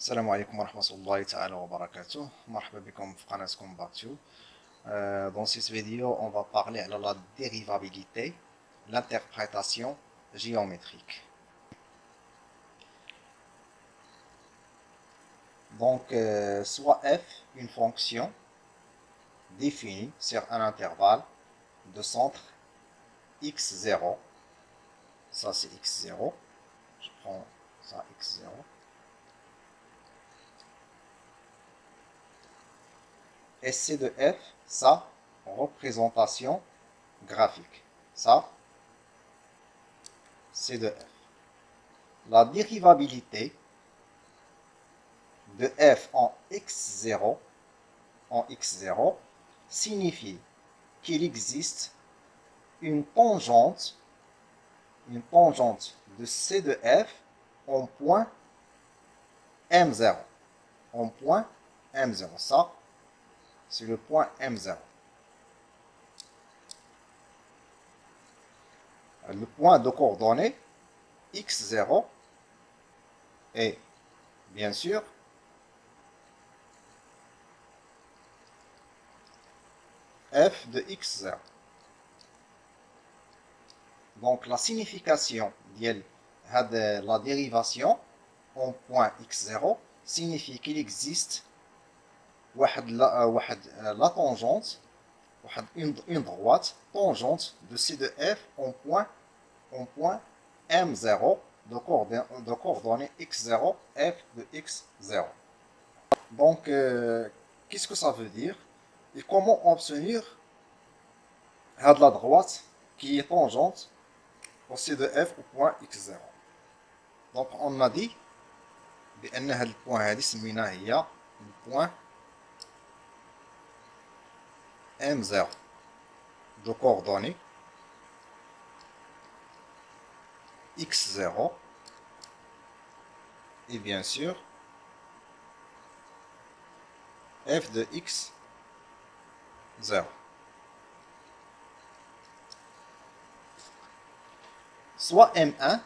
السلام عليكم ورحمة الله تعالى وبركاته. مرحبا بكم في قناتكم باكتو. Dans cette vidéo, on va parler de la dérivabilité, l'interprétation géométrique. Donc, soit f, une fonction définie sur un intervalle de centre x0, ça c'est x0, je prends ça x0, et c de f, sa représentation graphique, ça c'est de f. La dérivabilité de f en x0 signifie qu'il existe une tangente de c de f en point m0. En point m0. Ça, c'est le point m0. Le point de coordonnées x0 est bien sûr f de x0. Donc la signification de la dérivation en point x0 signifie qu'il existe la tangente, une droite tangente de c de f en point m0 de coordonnées x0, f de x0. Donc, qu'est-ce que ça veut dire et comment obtenir la droite qui est tangente au c de f au point x0. Donc, on a dit بأن هذا البوان هذه سميناه هي البوان m0 de coordonnées x0 et bien sûr f de x0. Soit M1,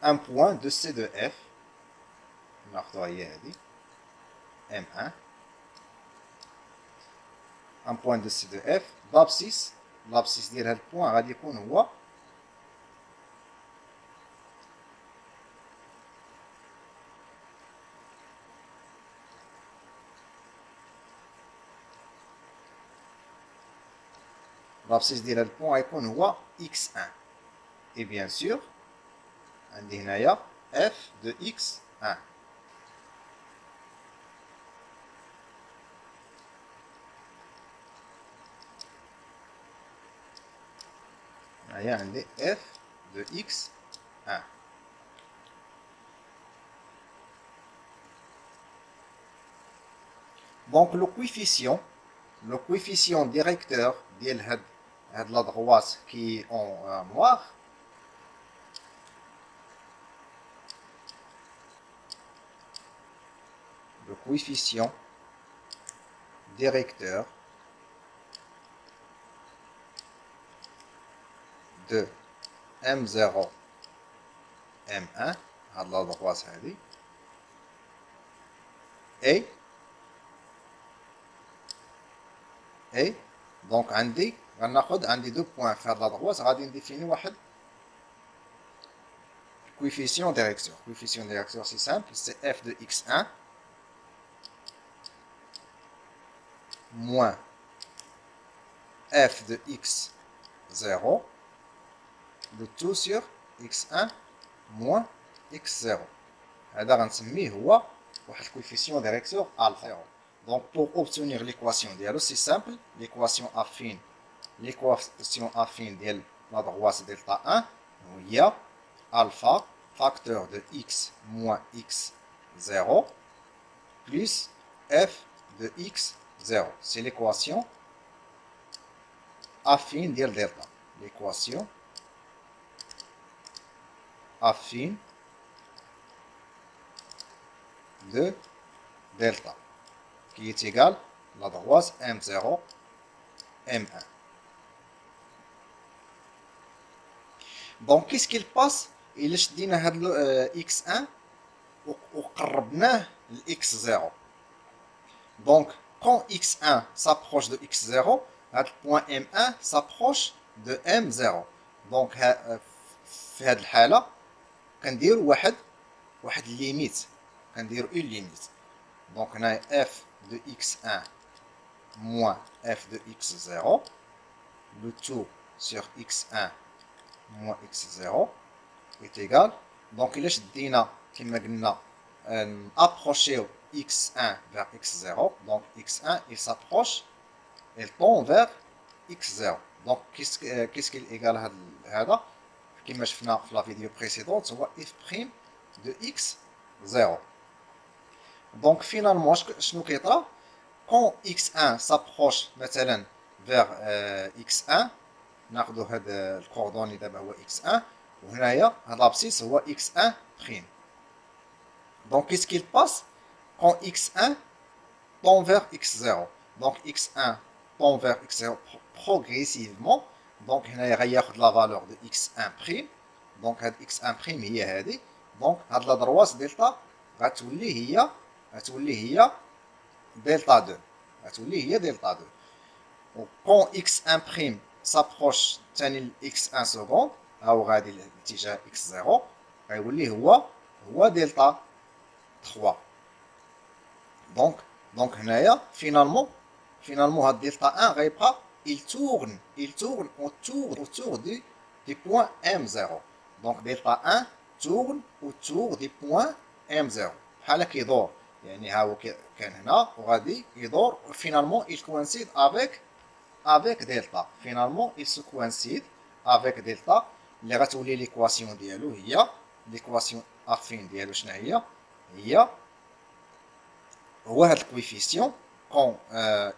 un point de C de F, M1, un point de C de F, l'abscisse ديال هذا البوان غادي يكون هو l'abscisse ديال هذا البوان غيكون هو x1. Et bien sûr, عندي هنايا f de x1. هنايا عندي f de x1. Donc le coefficient directeur ديال هاد la droite qui est en noir, le coefficient directeur de M0 M1 à la droite et donc عندي غناخد عندي دو بوان في هاد لا droite غادي نديفيني واحد coefficient directeur. Coefficient directeur c'est simple, c'est f de x1 moins f de x0 de tout sur x1 moins x0. هذا غنسميه هو واحد coefficient directeur alpha. Donc pour obtenir l'équation dialo, c'est simple, l'équation affine de la droite delta 1, il y a alpha facteur de x moins x0 plus f de x0. C'est l'équation affine de delta. L'équation affine de delta qui est égale à la droite M0 M1. Donc qu'est-ce qu'il passe إلا شدينا هاد x1 وقربناه ل x0. Donc, quand x1 s'approche de x0, le point M1 s'approche de M0. Donc, في هذه الحالة كنديروا واحد ليميت، كنديروا une limite. Donc, on a f de x1 moins f de x0, le tout sur x1 moins x0 est égal. Donc, il est كما قلنا approcher x1 vers x0. Donc, x1 il s'approche, il tend vers x0. Donc, qu'est-ce qu'il est égal à هذا كما شفنا في la vidéo précédente, هو f' de x0. Donc, finalement, شنو كيطرا quand x1 s'approche مثلا vers x1، ناخذ هذا الكوردوني دابا هو x1، وهنايا هذا l'abscisse هو x1 prime. Donc, qu'est-ce qu'il passe quand x1 tend vers x0. Donc, x1 tend vers x0 progressivement. Donc, هنايا غياخذ la valeur de x1 prime. Donc, هاد x1 prime هي هذه. Donc, هاد لا درواس دلتا غتولي هي دلتا 2. غتولي هي دلتا 2. و quand x1 prime s'approche ثاني ل x1 seconde، هاو غادي لاتجاه x0، غيولي هو دلتا 3. Donc هنايا finalement هاد دلتا 1 غيبقى il tourne autour du point M0. Donc دلتا 1 tourne autour du point M0 بحال كيدور، يعني ها هو كان هنا وغادي يدور. finalement il coïncide avec delta. Finalement il se coïncide avec delta اللي غتولي ليكواسيون ديالو هي ليكواسيون افين ديالو. شنو هي هو هذا الكويفيسيون quand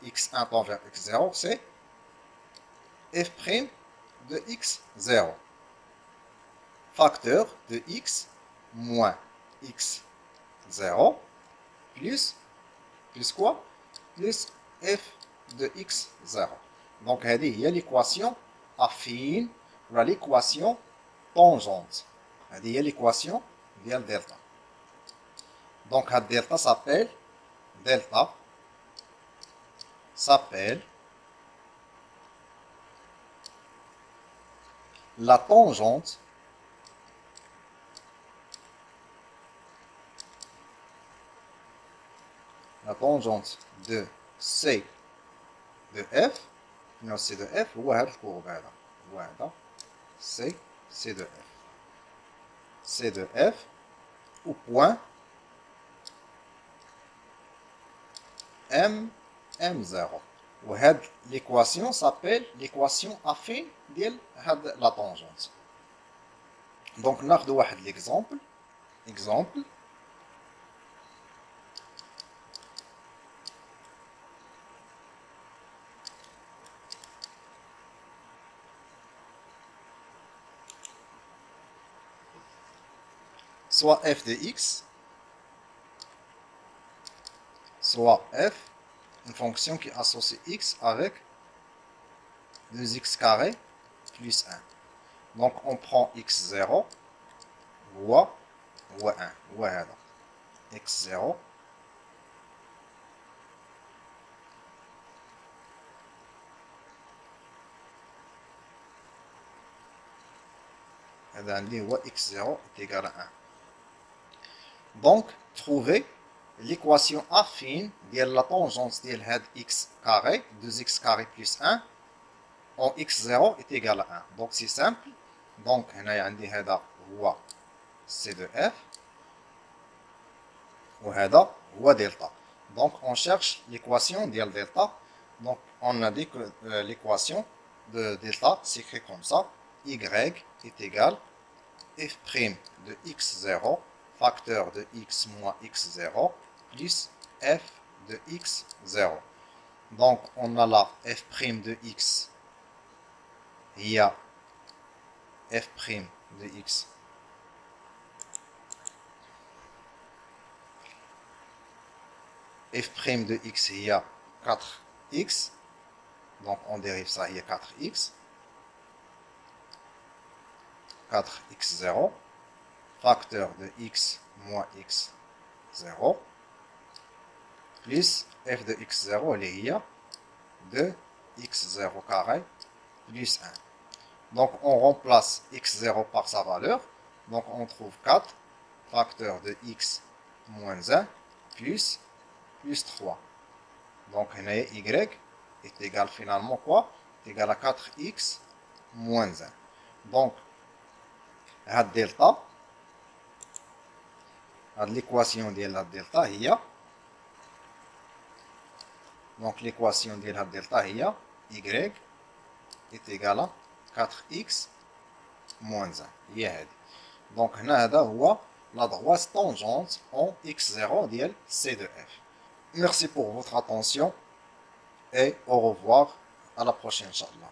x1 tend vers x0 c'est f' de x0 facteur de x moins x0 plus quoi plus f de x0. Donc هذه هي l'équation affine ولا l'équation tangente. هذه هي l'équation ديال delta. Donc هاد delta s'appelle la tangente de C de F. Non, C de F هو هذا الكورب هذا، هو هذا C de F. C de F au point M0. وهاد l'équation s'appelle l'équation affine ديال هاد la tangente. Donc ناخذ واحد l'exemple. Soit f de x, soit f, une fonction qui associe x avec 2x carré plus 1. Donc on prend x0 و 1 وهذا x0 هذا عندي هو x0 est égal à 1. Donc trouver l'équation affine de la tangente de هاد x carré 2x carré plus 1 en x0 est égal à 1. Donc c'est simple. Donc هنايا عندي هذا هو C de F وهذا هو delta. Donc on cherche l'équation de delta. Donc on a dit que l'équation de delta s'écrit comme ça: y est égal f' de x0 facteur de x moins x0 plus f de x0. Donc on a là f' de x, il y a f' de x f' de x, il y a 4x, donc on dérive ça, il y a 4x 4x0 facteur de x moins x0 plus f de x0 اللي هي 2x0 carré plus 1. Donc on remplace x0 par sa valeur. Donc on trouve 4 facteur de x moins 1 plus 3. Donc y est égal finalement quoi? Est égal à 4x moins 1. Donc هاد delta, l'équation de la delta هي, donc l'équation de la delta هي y est égal à 4x moins 1 هي هذه. Donc هنا هذا هو la droite tangente en x0 ديال C de f. Merci pour votre attention et au revoir, à la prochaine, Inch'Allah.